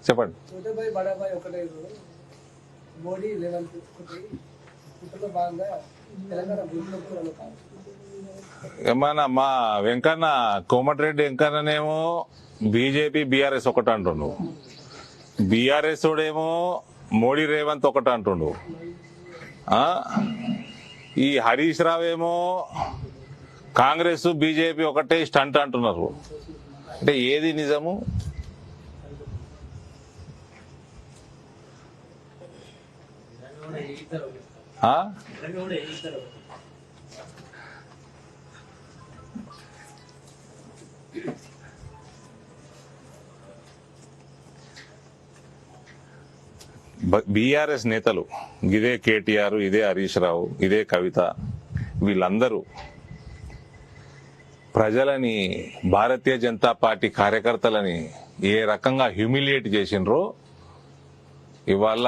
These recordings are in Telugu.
చెప్పండి. మోడీ రేవంత్ కుట్రలో భాగంగా తెలంగాణ ఏమన్నా మా వెంకన్న కోమటిరెడ్డి వెంకన్ననేమో బీజేపీ బీఆర్ఎస్ ఒకటి అంటుండు, బీఆర్ఎస్ తోడేమో మోడీ రేవంత్ ఒకటి అంటుండు, ఈ హరీష్ రావు ఏమో కాంగ్రెస్ బీజేపీ ఒకటే స్టంట్ అంటున్నారు. అంటే ఏది నిజము? బీఆర్ఎస్ నేతలు ఇదే కేటీఆర్, ఇదే హరీష్ రావు, ఇదే కవిత, వీళ్ళందరూ ప్రజలని, భారతీయ జనతా పార్టీ కార్యకర్తలని ఏ రకంగా హ్యూమిలియేట్ చేసిండ్రో ఇవాళ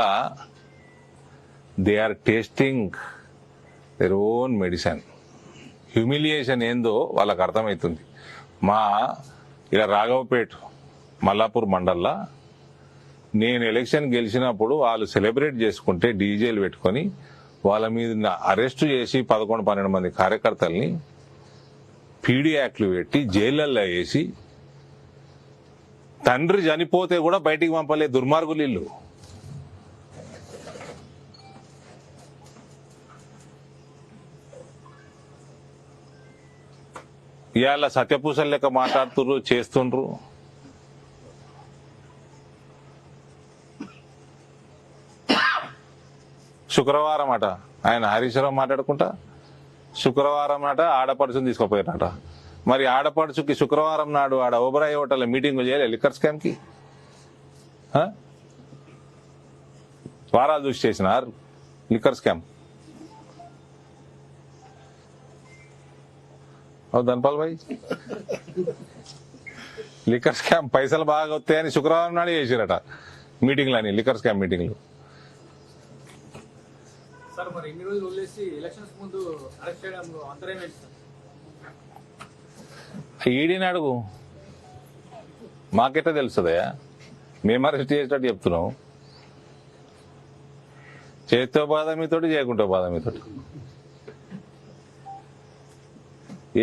they are tasting their own medicine. Humiliation ఏందో వాళ్ళకు అర్థమవుతుంది. మా ఇలా రాఘవపేట్ మల్లాపూర్ మండల్లో నేను ఎలక్షన్ గెలిచినప్పుడు వాళ్ళు సెలబ్రేట్ చేసుకుంటే డీజేలు పెట్టుకొని వాళ్ళ మీద అరెస్టు చేసి 11-12 మంది కార్యకర్తల్ని పీడీ యాక్ట్లు పెట్టి జైళ్ళల్లో వేసి తండ్రి చనిపోతే కూడా బయటికి పంపలే దుర్మార్గులు ఇల్లు. ఇవాళ సత్యపూసలు లెక్క మాట్లాడుతుర్రు, చేస్తుండ్రు. శుక్రవారం అట ఆయన హరీష్ రావు మాట్లాడుకుంటా, శుక్రవారం నాట ఆడపడుచుని తీసుకుపోయారట. మరి ఆడపడుచుకి శుక్రవారం నాడు ఆడ ఓబరాయ్ హోటల్ మీటింగ్ చేయాలి లిక్కర్ స్కామ్ కి. వారాలు చూసి చేసినారు లిక్కర్ స్కామ్. ధన్పాల్ భాయ్, లిక్కర్ స్కామ్ పైసలు బాగా వస్తాయని శుక్రవారం నాడు చేసిరట మీటింగ్లు అని, లిక్కర్ స్కామ్ మీటింగ్లు. ఈడీని అడుగు, మాకెట్లా తెలుస్తుందయా? మేము అరెస్ట్ చేసేటట్టు చెప్తున్నాం. చేతితో బాధ మీతోటి, చేయకుంటో బాధ మీతోటి.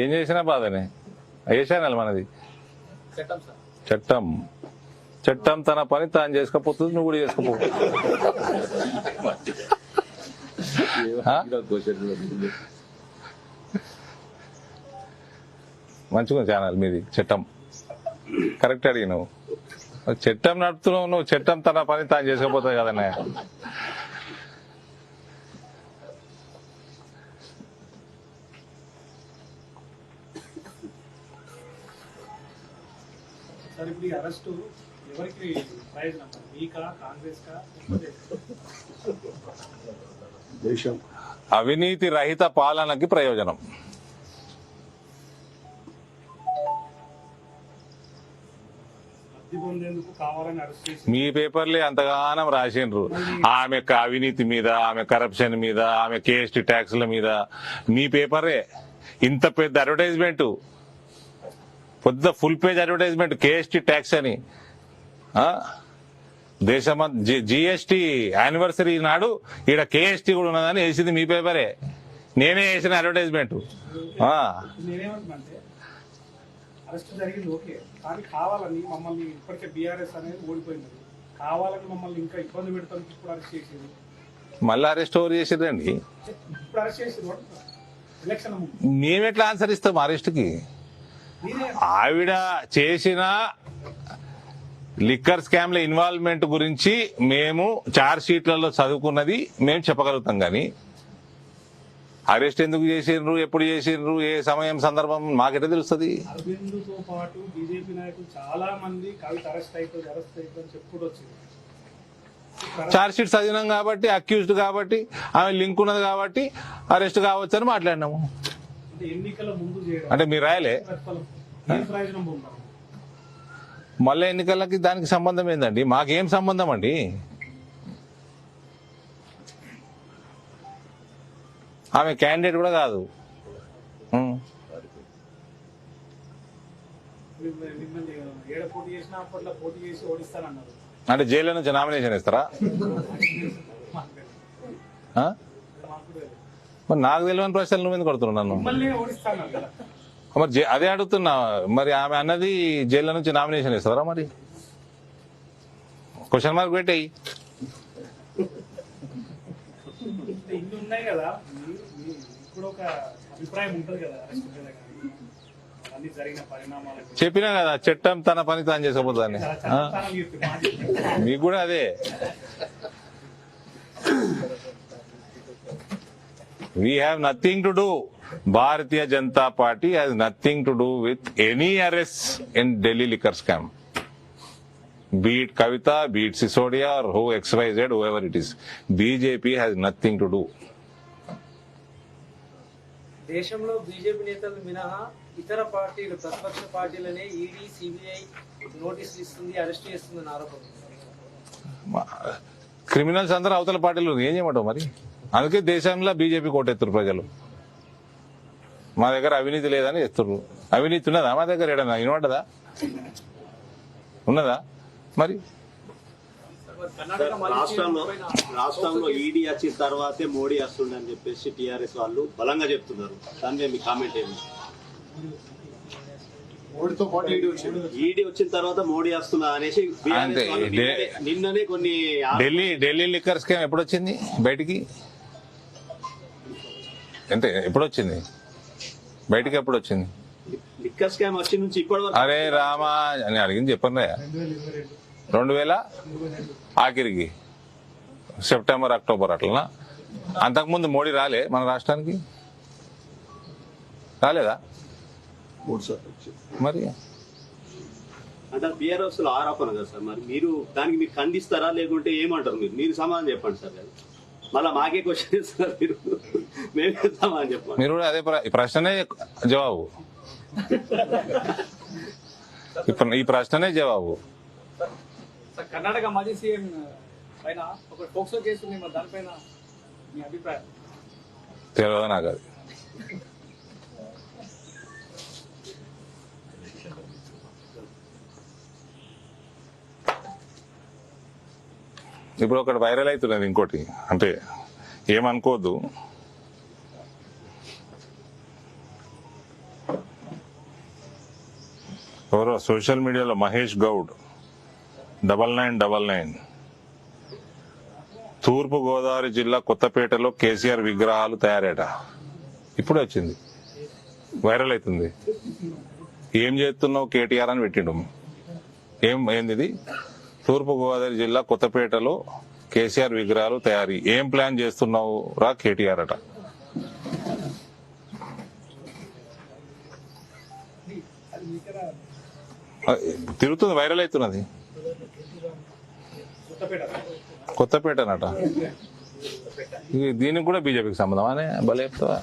ఏం చేసినా బాధనే. వేసానాలి మనది చట్టం. చట్టం తన పని తాను చేసుకోపోతుంది, నువ్వు కూడా చేసుకోపో. మంచిగా ఛానల్ మీది. చట్టం కరెక్ట్ అడిగినావు. చట్టం నడుపుతున్నావు నువ్వు, చట్టం తన పని తాను చేసుకోపోతుంది కదన్నా. అవినీతి రహిత పాలనకి ప్రయోజనం. మీ పేపర్లే అంతగానం రాసిండ్రు ఆమె అవినీతి మీద, ఆమె కరప్షన్ మీద, ఆమె కేఎస్టీ ట్యాక్స్ల మీద. మీ పేపరే ఇంత పెద్ద అడ్వర్టైజ్మెంట్, పెద్ద full page advertisement KST tax అని. దేశమంతా జిఎస్టీ యానివర్సరీ నాడు ఈడ కేఎస్టీ కూడా ఉన్నదని వేసింది మీ పేపరే. నేనే వేసిన అడ్వర్టైజ్మెంట్. అరెస్ట్ జరిగింది ఓకే, కానీ కావాలని మమ్మల్ని ఇప్పటికే బీఆర్ఎస్ అనేది ఓడిపోయింది, కావాలని మమ్మల్ని ఇంకా ఇబ్బంది పెడతాం. ఇప్పుడు అరెస్ట్ చేసేది, మళ్ళీ అరెస్ట్ ఎవరు చేసేదండి? ఇప్పుడు అరెస్ట్ చేసేది ఎలక్షన్. మేమెట్లా ఆన్సర్ ఇస్తాం అరెస్ట్కి? ఆవిడ చేసిన లిక్కర్ స్కామ్ల ఇన్వాల్వ్మెంట్ గురించి మేము చార్జ్ షీట్లలో చదువుకున్నది మేము చెప్పగలుగుతాం, కానీ అరెస్ట్ ఎందుకు చేసిండ్రు, ఎప్పుడు చేసిండ్రు, ఏ సమయం సందర్భం మాకెట్లా తెలుస్తుంది? అరవింద్తో పాటు బీజేపీ నాయకులు చాలా మంది కవిత అరెస్ట్ అయిపోయి చెప్పుడు వచ్చింది. చార్జ్ షీట్ చదివినాం కాబట్టి, అక్యూజ్డ్ కాబట్టి, ఆమె లింక్ ఉన్నది కాబట్టి అరెస్ట్ కావచ్చు అని మాట్లాడినాము. ఎన్నికల ముందు అంటే మీరు రాయలే. ప్రయోజనం పొందాలి. మళ్ళీ ఎన్నికలకి దానికి సంబంధం ఏందండి? మాకేం సంబంధం అండి? ఆమె క్యాండిడేట్ కూడా కాదు. మిమ్మల్ని ఏడ పోటీ చేసినా అప్పట్లో పోటీ చేసి ఓడిస్తానన్నారు. అంటే జైల్లో నుంచి నామినేషన్ ఇస్తారా? ఆ? మరి నాకు తెలియని ప్రశ్నలు నువ్వు ఎందుకు కొడుతున్నావు నన్ను? మిమ్మల్ని ఓడిస్తాను కదా. మరి అదే అడుగుతున్నా. మరి ఆమె అన్నది జైల్లో నుంచి నామినేషన్ ఇస్తారా? మరి క్వశ్చన్ మార్క్ పెట్టేయి. ఇన్ని ఉన్నాయి కదా, ఇప్పుడు ఒక అభిప్రాయం ఉంటుంది కదా అరెస్ట్ మీద కానీ అన్ని జరిగిన పరిణామాలకు. చెప్పినా కదా, చట్టం తన పని తాను చేసుకోపోతాన్ని. మీకు కూడా అదే. We have nothing to do. Bharatiya Janata Party has nothing to do with any arrests in Delhi liquor scam. Be it Kavita, be it Sisodia, or who XYZ, whoever it is. BJP has nothing to do. దేశంలో బీజేపీ నేతలు మినహా ఇతర పార్టీలు, ప్రతిపక్ష పార్టీలనే ఈడీ, సిబిఐ నోటీసులు ఇస్తుంది, అరెస్ట్ చేస్తుందని ఆరోపణ. క్రిమినల్స్ అందరూ అవతల పార్టీలు ఏం చేయమంటావు మరి? అందుకే దేశంలో బీజేపీ కోటెత్తురు ప్రజలు. మా దగ్గర అవినీతి లేదని ఎత్తుర్రు. అవినీతి ఉన్నదా మా దగ్గర? ఏడన్నా వినపడ్డదా? ఉన్నదా? మరి రాష్ట్రంలో ఈడీ వచ్చిన తర్వాతే మోడీ వస్తుండని చెప్పేసి టీఆర్ఎస్ వాళ్ళు బలంగా చెప్తున్నారు. దాని మీద మీ కామెంట్ ఏంటి? ఈడీ వచ్చిన తర్వాత మోడీ వస్తున్నా అనేసి అంతే. నిన్ననే కొన్ని ఢిల్లీ లిక్కర్ స్కామ్ ఎప్పుడు వచ్చింది బయటికి? అంటే ఎప్పుడు వచ్చింది బయటికి? ఎప్పుడు వచ్చింది లిక్కర్ స్కామ్ వచ్చి నుంచి ఇప్పటి వరకు? అరే రామా అని అడిగింది చెప్పండి. 2000 ఆఖరికి సెప్టెంబర్, అక్టోబర్ అట్లనా? అంతకుముందు మోడీ రాలే మన రాష్ట్రానికి? రాలేదా? మరి అంటే బీఆర్ఎస్ లో ఆరోపణ కదా సార్. మరి మీరు దానికి మీరు ఖండిస్తారా లేకుంటే ఏమంటారు? మీరు సమాధానం చెప్పండి సార్. మళ్ళా మాకే క్వశ్చన్ ఇస్తున్నారు మీరు, మేమే సమాధానం చెప్పండి. మీరు కూడా అదే ప్రశ్ననే జవాబు. ఈ ప్రశ్ననే జవాబు. కర్ణాటక మాజీ సీఎం పైన ఒక పోక్సో కేసు ఉంది, మరి దానిపైన మీ అభిప్రాయం? తెలియదు నాకు అది. ఇప్పుడు ఒకటి వైరల్ అవుతున్నది, ఇంకోటి అంటే ఏమనుకోవద్దు. ఎవరో సోషల్ మీడియాలో మహేష్ గౌడ్ 9999 తూర్పు గోదావరి జిల్లా కొత్తపేటలో కేసీఆర్ విగ్రహాలు తయారేట. ఇప్పుడే వచ్చింది, వైరల్ అవుతుంది. ఏం చేస్తున్నావు కేటీఆర్ అని పెట్టిండు. ఏంది? తూర్పు గోదావరి జిల్లా కొత్తపేటలో కేసీఆర్ విగ్రహాలు తయారీ. ఏం ప్లాన్ చేస్తున్నావు రా కేటీఆర్ అట. తిరుగుతుంది, వైరల్ అవుతున్నది. కొత్తపేటనట. దీనికి కూడా బీజేపీకి సంబంధం అనే భలే చెప్తావా?